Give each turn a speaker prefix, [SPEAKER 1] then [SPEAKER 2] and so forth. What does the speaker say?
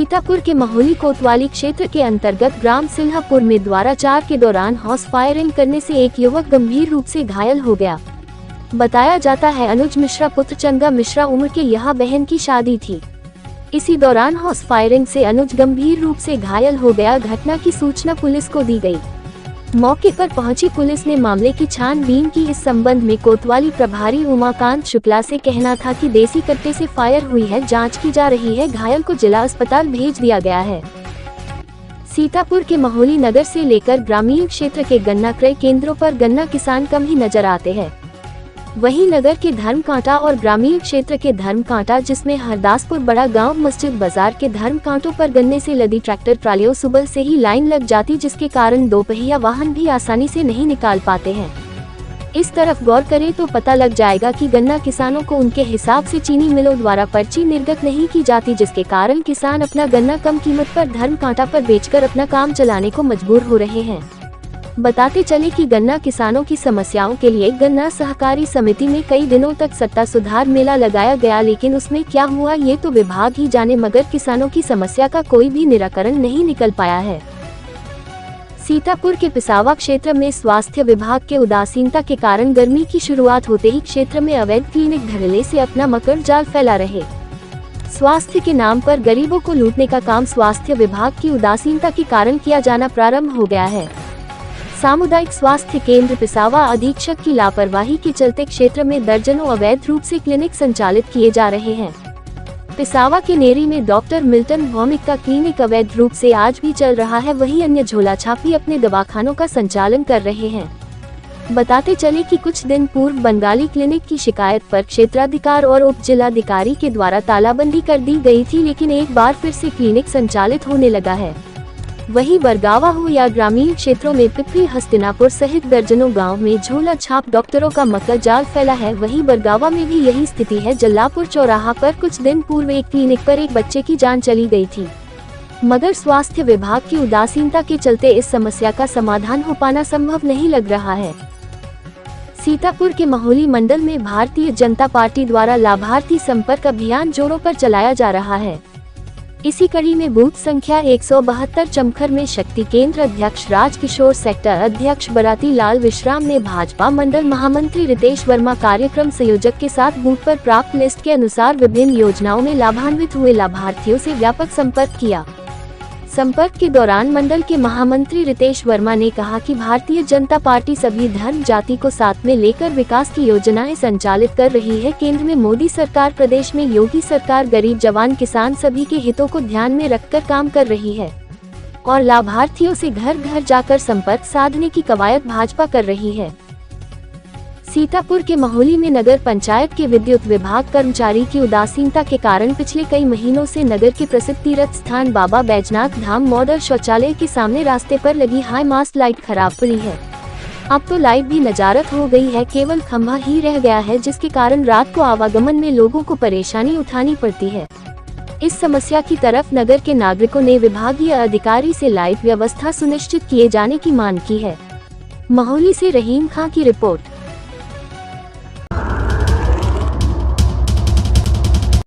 [SPEAKER 1] सीतापुर के महोली कोतवाली क्षेत्र के अंतर्गत ग्राम सिल्हापुर में द्वाराचार के दौरान हाउस फायरिंग करने से एक युवक गंभीर रूप से घायल हो गया। बताया जाता है अनुज मिश्रा पुत्र चंगा मिश्रा उम्र के यहाँ बहन की शादी थी। इसी दौरान हाउस फायरिंग से अनुज गंभीर रूप से घायल हो गया। घटना की सूचना पुलिस को दी गई। मौके पर पहुंची पुलिस ने मामले की छानबीन की। इस संबंध में कोतवाली प्रभारी उमाकांत शुक्ला से कहना था कि देसी कट्टे से फायर हुई है, जांच की जा रही है। घायल को जिला अस्पताल भेज दिया गया है। सीतापुर के महोली नगर से लेकर ग्रामीण क्षेत्र के गन्ना क्रय केंद्रों पर गन्ना किसान कम ही नजर आते हैं। वहीं नगर के धर्मकांटा और ग्रामीण क्षेत्र के धर्मकांटा जिसमें हरदासपुर बड़ा गांव मस्जिद बाजार के धर्मकांटों पर गन्ने से लदी ट्रैक्टर ट्रालियों सुबह से ही लाइन लग जाती, जिसके कारण दोपहिया वाहन भी आसानी से नहीं निकाल पाते हैं। इस तरफ गौर करें तो पता लग जाएगा कि गन्ना किसानों को उनके हिसाब से चीनी मिलों द्वारा पर्ची निर्गत नहीं की जाती, जिसके कारण किसान अपना गन्ना कम कीमत पर धर्मकांटा पर बेचकर अपना काम चलाने को मजबूर हो रहे हैं। बताते चले कि गन्ना किसानों की समस्याओं के लिए गन्ना सहकारी समिति में कई दिनों तक सत्ता सुधार मेला लगाया गया, लेकिन उसमें क्या हुआ ये तो विभाग ही जाने, मगर किसानों की समस्या का कोई भी निराकरण नहीं निकल पाया है। सीतापुर के पिसावा क्षेत्र में स्वास्थ्य विभाग के उदासीनता के कारण गर्मी की शुरुआत होते ही क्षेत्र में अवैध क्लिनिक धड़ल्ले से अपना मकर जाल फैला रहे। स्वास्थ्य के नाम पर गरीबों को लूटने का काम स्वास्थ्य विभाग की उदासीनता के कारण किया जाना प्रारंभ हो गया है। सामुदायिक स्वास्थ्य केंद्र पिसावा अधीक्षक की लापरवाही के चलते क्षेत्र में दर्जनों अवैध रूप से क्लिनिक संचालित किए जा रहे हैं। पिसावा के नेरी में डॉक्टर मिल्टन भौमिक का क्लिनिक अवैध रूप से आज भी चल रहा है। वहीं अन्य झोला छापी अपने दवाखानों का संचालन कर रहे हैं। बताते चले कि कुछ दिन पूर्व बंगाली क्लिनिक की शिकायत पर क्षेत्राधिकार और उप जिलाधिकारी के द्वारा तालाबंदी कर दी गई थी, लेकिन एक बार फिर से क्लिनिक संचालित होने लगा है। वहीं बरगावा हो या ग्रामीण क्षेत्रों में पिपरी हस्तिनापुर सहित दर्जनों गांव में झोला छाप डॉक्टरों का मकर जाल फैला है। वहीं बरगावा में भी यही स्थिति है। जल्लापुर चौराहा पर कुछ दिन पूर्व एक क्लिनिक पर एक बच्चे की जान चली गई थी, मगर स्वास्थ्य विभाग की उदासीनता के चलते इस समस्या का समाधान हो पाना संभव नहीं लग रहा है। सीतापुर के महोली मंडल में भारतीय जनता पार्टी द्वारा लाभार्थी संपर्क अभियान जोरों पर चलाया जा रहा है। इसी कड़ी में बूथ संख्या 172 चमखर में शक्ति केंद्र अध्यक्ष राजकिशोर, सेक्टर अध्यक्ष बराती लाल विश्राम ने भाजपा मंडल महामंत्री रितेश वर्मा, कार्यक्रम संयोजक के साथ बूथ पर प्राप्त लिस्ट के अनुसार विभिन्न योजनाओं में लाभान्वित हुए लाभार्थियों से व्यापक संपर्क किया। संपर्क के दौरान मंडल के महामंत्री रितेश वर्मा ने कहा कि भारतीय जनता पार्टी सभी धर्म जाति को साथ में लेकर विकास की योजनाएं संचालित कर रही है। केंद्र में मोदी सरकार, प्रदेश में योगी सरकार गरीब जवान किसान सभी के हितों को ध्यान में रखकर काम कर रही है और लाभार्थियों से घर घर जाकर संपर्क साधने की कवायद भाजपा कर रही है। सीतापुर के महोली में नगर पंचायत के विद्युत विभाग कर्मचारी की उदासीनता के कारण पिछले कई महीनों से नगर के प्रसिद्ध तीर्थ स्थान बाबा बैजनाथ धाम मॉडल शौचालय के सामने रास्ते पर लगी हाई मास्ट लाइट खराब पड़ी है। अब तो लाइट भी नजारत हो गई है, केवल खंभा ही रह गया है, जिसके कारण रात को आवागमन में लोगों को परेशानी उठानी पड़ती है। इस समस्या की तरफ नगर के नागरिकों ने विभागीय अधिकारी से लाइट व्यवस्था सुनिश्चित किए जाने की मांग की है। महोली से रहीम खां की रिपोर्ट।